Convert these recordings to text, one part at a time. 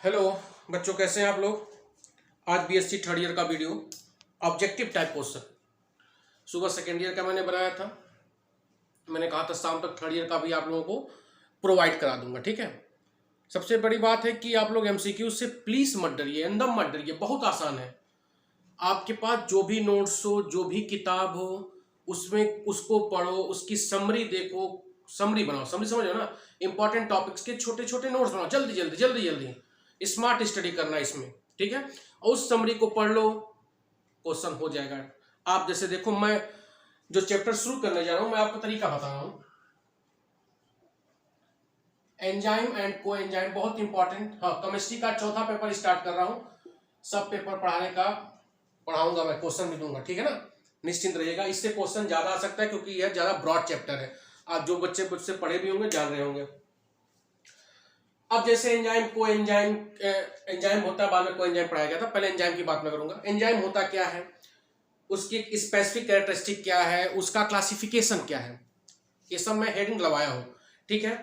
Hello बच्चों, कैसे हैं आप लोग। आज बीएससी थर्ड ईयर का वीडियो ऑब्जेक्टिव टाइप क्वेश्चन सुबह सेकेंड ईयर का मैंने बनाया था। मैंने कहा था शाम तक थर्ड ईयर का भी आप लोगों को प्रोवाइड करा दूंगा, ठीक है। सबसे बड़ी बात है कि आप लोग एमसीक्यू से प्लीज मत डरिए, एकदम मत डरिए, बहुत आसान है। आपके पास जो भी नोट्स हो, जो भी किताब हो, उसमें उसको पढ़ो, उसकी समरी देखो, समरी बनाओ। समरी समझो ना, इंपॉर्टेंट टॉपिक्स के छोटे छोटे नोट्स बनाओ, जल्दी जल्दी जल्दी जल्दी। स्मार्ट स्टडी करना इसमें, ठीक है। और उस समरी को पढ़ लो, क्वेश्चन हो जाएगा। आप जैसे देखो, मैं जो चैप्टर शुरू करने जा रहा हूं, मैं आपको तरीका बता रहा हूं। एंजाइम एंड को एंजाइम बहुत इंपॉर्टेंट। हाँ, केमिस्ट्री का चौथा पेपर स्टार्ट कर रहा हूं। सब पेपर पढ़ाने का पढ़ाऊंगा मैं, क्वेश्चन भी दूंगा, ठीक है ना। निश्चिंत रहिएगा, इससे क्वेश्चन ज्यादा आ सकता है क्योंकि यह ज्यादा ब्रॉड चैप्टर है। आप जो बच्चे मुझसे पढ़े भी होंगे जान रहे होंगे। अब जैसे एंजाइम को एंजाइम एंजाइम होता है, बाद में को एंजाइम पढ़ाया गया था, पहले एंजाइम की बात मैं करूंगा। एंजाइम होता क्या है, उसकी स्पेसिफिक कैरेक्टरिस्टिक क्या है, उसका क्लासिफिकेशन क्या है, ये सब मैं हेडिंग लगाया हूं, ठीक है।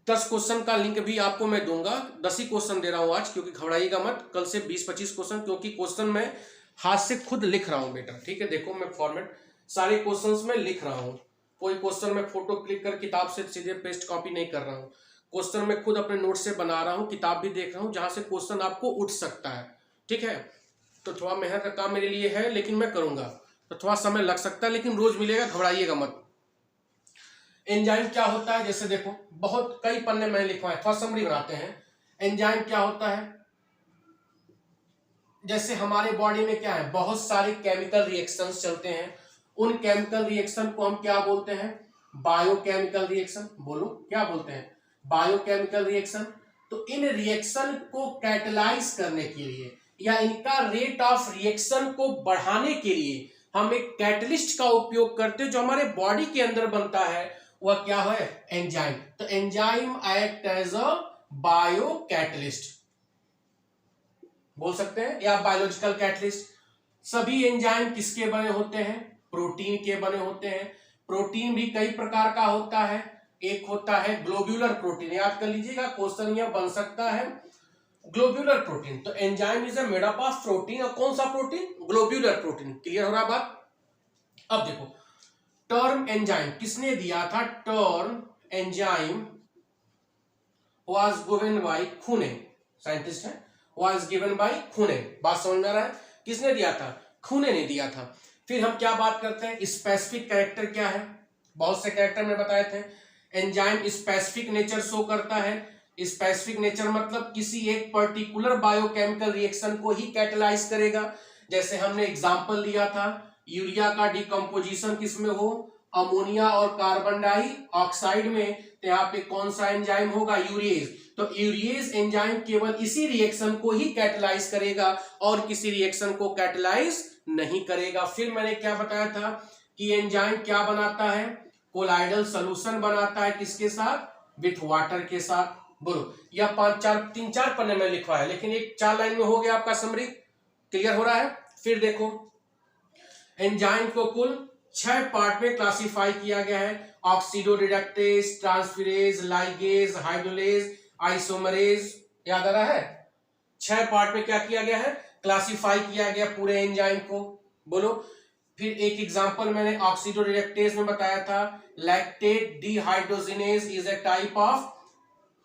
10 क्वेश्चन का लिंक भी आपको मैं दूंगा। 10 ही क्वेश्चन दे रहा हूं आज, क्योंकि घबराइएगा मत, कल से 20-25 क्वेश्चन, क्योंकि क्वेश्चन मैं हाथ से खुद लिख रहा हूं बेटा, ठीक है। देखो मैं फॉर्मेट सारे क्वेश्चंस में लिख रहा हूं। कोई क्वेश्चन मैं फोटो क्लिक कर किताब से सीधे पेस्ट कॉपी नहीं कर रहा हूं। क्वेश्चन मैं खुद अपने नोट से बना रहा हूं, किताब भी देख रहा हूं जहां से क्वेश्चन आपको उठ सकता है, ठीक है। तो थोड़ा मेहनत का काम मेरे लिए है, लेकिन मैं करूंगा, तो थोड़ा समय लग सकता है, लेकिन रोज मिलेगा, घबराइएगा मत। एंजाइम क्या होता है, जैसे देखो बहुत कई पन्ने मैंने लिखवाए, थोड़ा समरी बनाते हैं। एंजाइम क्या होता है, जैसे हमारे बॉडी में क्या है, बहुत सारे केमिकल रिएक्शंस चलते हैं। उन केमिकल रिएक्शन को हम क्या बोलते हैं, बायोकेमिकल रिएक्शन। बोलो क्या बोलते हैं, बायोकेमिकल रिएक्शन। तो इन रिएक्शन को कैटलाइज करने के लिए या इनका रेट ऑफ रिएक्शन को बढ़ाने के लिए हम एक कैटलिस्ट का उपयोग करते हैं, जो हमारे बॉडी के अंदर बनता है, वह क्या है, एंजाइम। तो enzyme act as a biocatalyst बोल सकते हैं, या बायोलॉजिकल कैटलिस्ट। सभी एंजाइम किसके बने होते हैं, प्रोटीन के बने होते हैं। प्रोटीन भी कई प्रकार का होता है। एक होता है ग्लोब्यूलर प्रोटीन, याद कर लीजिएगा, क्वेश्चन यह बन सकता है। ग्लोब्यूलर प्रोटीन, तो enzyme is made up of protein. और कौन सा प्रोटीन, ग्लोब्यूलर प्रोटीन। क्लियर हो रहा बात। अब देखो टर्म एंजाइम किसने दिया था, term enzyme was given by खूने, साइंटिस्ट है, वाज गिवन बाय खूने। बात समझ में आ रहा है, किसने दिया था, खूने ने दिया था। फिर हम क्या बात करते हैं, स्पेसिफिक कैरेक्टर क्या है, बहुत से कैरेक्टर में बताए थे। एंजाइम स्पेसिफिक नेचर शो करता है। स्पेसिफिक नेचर मतलब किसी एक पर्टिकुलर बायोकेमिकल रिएक्शन को ही कैटलाइज करेगा। जैसे हमने एग्जांपल लिया था, यूरिया का डिकम्पोजिशन किसमें हो, अमोनिया और कार्बन डाइऑक्साइड में, तो यहाँ पे कौन सा एंजाइम होगा, यूरिएज। तो यूरिएज एंजाइम केवल इसी रिएक्शन को ही कैटलाइज करेगा और किसी रिएक्शन को कैटलाइज नहीं करेगा। फिर मैंने क्या बताया था कि एंजाइम क्या बनाता है, कोलाइडल सॉल्यूशन बनाता है, किसके साथ, विथ वाटर के साथ। बोलो, या 3-4 पन्ने में लिखवा है, लेकिन एक 4 लाइन में हो गया आपका समरी। क्लियर हो रहा है। फिर देखो एंजाइम को कुल 6 पार्ट में क्लासिफाई किया गया है। ऑक्सीडोरिडक्टेज, ट्रांसफेरेज, लाइगेज, हाइड्रोलेज, आइसोमरेज। याद आ रहा है, 6 पार्ट में क्या किया गया है, क्लासिफाई किया गया पूरे एंजाइम को। बोलो। फिर एक एग्जांपल मैंने ऑक्सीडोरिडक्टेज में बताया था, lactate dehydrogenase is a type of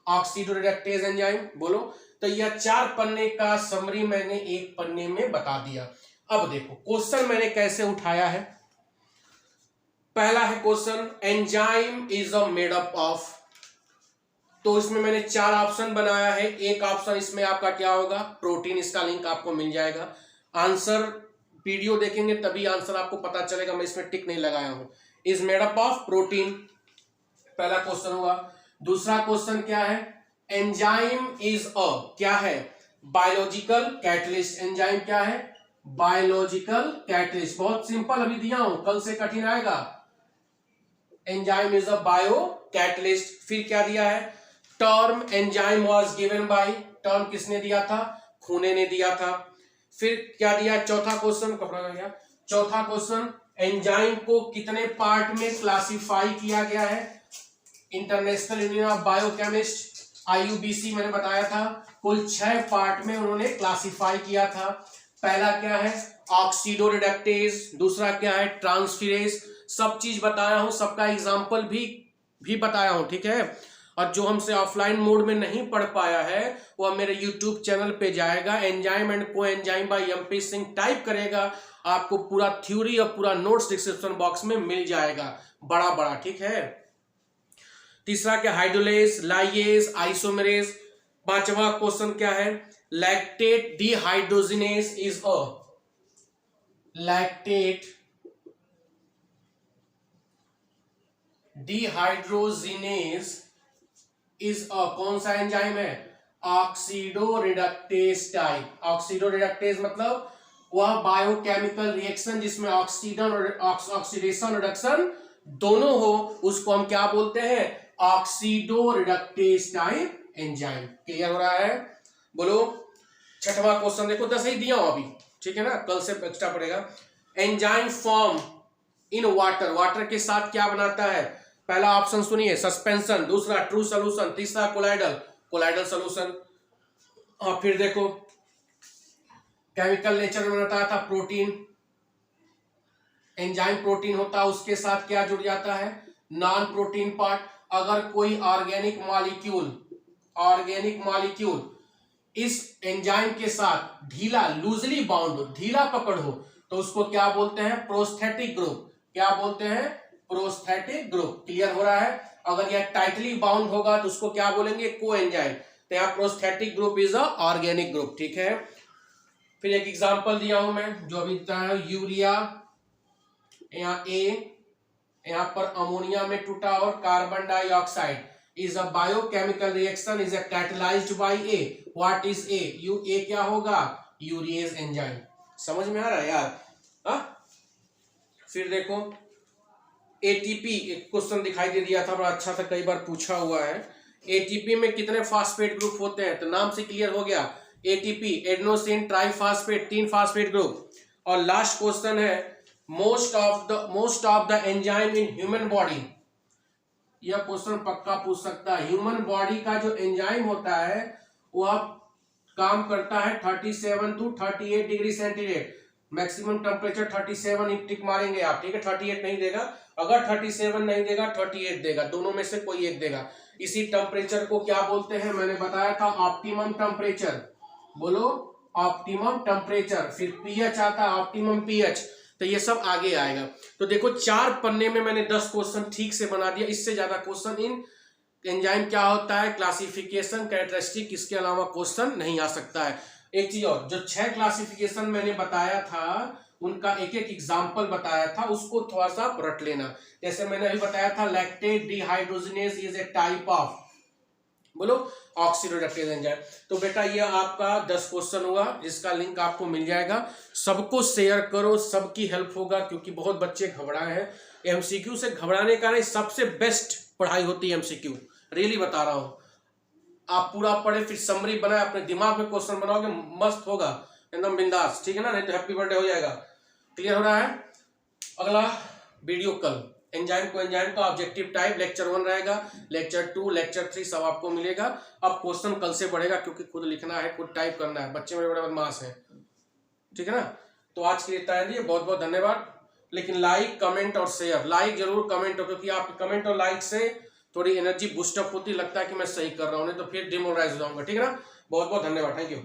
oxidoreductase enzyme. बोलो। तो यह 4 पन्ने का समरी मैंने एक पन्ने में बता दिया। अब देखो क्वेश्चन मैंने कैसे उठाया है। पहला है question, enzyme is a made up of. तो इसमें मैंने 4 ऑप्शन बनाया है। एक ऑप्शन इसमें आपका क्या होगा, प्रोटीन। इसका लिंक आपको मिल जाएगा। आंसर वीडियो देखेंगे तभी आंसर आपको पता चलेगा, मैं इसमें टिक नहीं लगाया हूं। Is made up of protein, पहला क्वेश्चन हुआ। दूसरा क्वेश्चन क्या है, एंजाइम इज अ क्या है, बायोलॉजिकल कैटलिस्ट। एंजाइम क्या है, बायोलॉजिकल कैटलिस्ट। बहुत सिंपल अभी दिया हूं, कल से कठिन आएगा। Enzyme is a bio catalyst. फिर क्या दिया है, term enzyme was given by, term किसने दिया था, खूने ने दिया था। फिर क्या दिया, चौथा क्वेश्चन, चौथा क्वेश्चन, एंजाइम को कितने पार्ट में क्लासिफाई किया गया है, international union of biochemist IUBC मैंने बताया था, कुल 6 पार्ट में उन्होंने क्लासिफाई किया था। पहला क्या है, ऑक्सीडोरिडक्टेज, दूसरा क्या है, ट्रांसफेरेज, सब चीज बताया हूं, सबका एग्जांपल भी बताया हूं, ठीक है। और जो हमसे ऑफलाइन मोड में नहीं पढ़ पाया है वो मेरे यूट्यूब चैनल पे जाएगा, एंजाइम एंड को enzyme by MP Singh type करेगा, आपको पूरा थ्योरी और पूरा नोट्स डिस्क्रिप्शन बॉक्स में मिल जाएगा, बड़ा बड़ा, ठीक है। तीसरा क्या, हाइड्रोलेज, लाइएज, आइसोमेरेज। पांचवा क्वेश्चन क्या है, lactate dehydrogenase is a, lactate dehydrogenase is a, कौन सा एंजाइम है, ऑक्सीडोरिडक्टेज टाइप। ऑक्सीडोरिडक्टेज मतलब वह बायोकेमिकल रिएक्शन जिसमें ऑक्सीडन और ऑक्सीडेशन रिडक्शन दोनों हो, उसको हम क्या बोलते हैं, ऑक्सीडोरिडक्टेज टाइप एंजाइम। क्लियर हो रहा है, बोलो। छठवां क्वेश्चन देखो, 10 ही दिया हूं अभी, ठीक है ना, कल से एक्स्ट्रा पड़ेगा। Enzyme form in water, water के साथ क्या बनाता है, पहला ऑप्शन सुनिए, सस्पेंशन, दूसरा ट्रू सोल्यूशन, तीसरा कोलाइडल, कोलाइडल सोल्यूशन। और फिर देखो केमिकल नेचर में बताया था, प्रोटीन, एंजाइम प्रोटीन होता है, उसके साथ क्या जुड़ जाता है, नॉन प्रोटीन पार्ट। अगर कोई ऑर्गेनिक मॉलिक्यूल इस एंजाइम के साथ ढीला, लूजली बाउंड हो, ढीला पकड़ हो, तो उसको क्या बोलते हैं, प्रोस्थेटिक ग्रुप। क्या बोलते हैं, प्रोस्थेटिक ग्रुप। क्लियर हो रहा है। अगर यह टाइटली बाउंड होगा तो उसको क्या बोलेंगे, को एंजाइम। तो यहाँ prosthetic group is a organic group, ठीक है। फिर एक एग्जांपल दिया हूं मैं, जो अभी बताया, यूरिया, यहाँ ए, यहाँ पर अमोनिया में टूटा और carbon dioxide is a biochemical reaction is catalysed by A. What is A, A क्या होगा, यूरिएज एंजाइम। समझ में आ रहा है यार, हा? फिर देखो एटीपी, एक क्वेश्चन दिखाई दे दिया था, बड़ा अच्छा था, कई बार पूछा हुआ है। एटीपी में कितने फास्फेट ग्रुप होते हैं, तो नाम से क्लियर हो गया, ATP adenosine triphosphate, 3 phosphate group. और लास्ट क्वेश्चन है, most of the enzyme in human body. यह क्वेश्चन पक्का पूछ सकता है। ह्यूमन बॉडी का जो एंजाइम होता है वह काम करता है 37 to 38 degree centigrade, maximum temperature 37 टिक मारेंगे आप, ठीक है, 38 नहीं देगा, अगर 37 नहीं देगा 38 देगा, दोनों में से कोई एक देगा। इसी टेम्परेचर को क्या बोलते हैं, मैंने बताया था, ऑप्टिमम टेम्परेचर। बोलो, ऑप्टिमम टेम्परेचर। फिर पीएच आता है, ऑप्टिमम पीएच, तो ये सब आगे आएगा। तो देखो 4 पन्ने में मैंने 10 क्वेश्चन ठीक से बना दिया, इससे ज्यादा क्वेश्चन इन एंजाइम क्या होता है, क्लासिफिकेशन, कैरेक्टरिस्टिक, इसके अलावा क्वेश्चन नहीं आ सकता है। एक चीज और, जो 6 क्लासिफिकेशन मैंने बताया था उनका एक एक एग्जाम्पल बताया था, उसको थोड़ा सा रट लेना। जैसे मैंने अभी बताया था, lactate dehydrogenase is a type of, बोलो, ऑक्सीडोरिडक्टेज एंजाइम। तो बेटा ये आपका 10 क्वेश्चन हुआ, जिसका लिंक आपको मिल जाएगा। सबको शेयर करो, सबकी हेल्प होगा, क्योंकि बहुत बच्चे घबराए हैं। एमसीक्यू से घबराने का नहीं, सबसे बेस्ट पढ़ाई होती है एमसीक्यू, रियली बता रहा हूं। आप पूरा पढ़े, फिर समरी बनाए, अपने दिमाग में क्वेश्चन बनाओगे, मस्त होगा, एकदम बिंदास, ठीक है ना, नहीं तो हैप्पी बर्थडे हो जाएगा। क्लियर हो रहा है। अगला वीडियो कल एंजाइम को एंजाइम का ऑब्जेक्टिव टाइप, लेक्चर 1 रहेगा, लेक्चर 2, लेक्चर 3 सब आपको मिलेगा। अब क्वेश्चन कल से बढ़ेगा, क्योंकि खुद लिखना है, खुद टाइप करना है, बच्चे मेरे बड़े बदमाश हैं, ठीक है ना। तो आज के लिए इतना है, बहुत बहुत धन्यवाद। लेकिन लाइक, कमेंट और शेयर, लाइक जरूर, कमेंट हो, क्योंकि आपके कमेंट और लाइक से थोड़ी एनर्जी बूस्टअप होती, लगता है कि मैं सही कर रहा हूं, नहीं तो फिर डिमोरलाइज हो जाऊंगा, ठीक है ना। बहुत बहुत धन्यवाद, थैंक यू।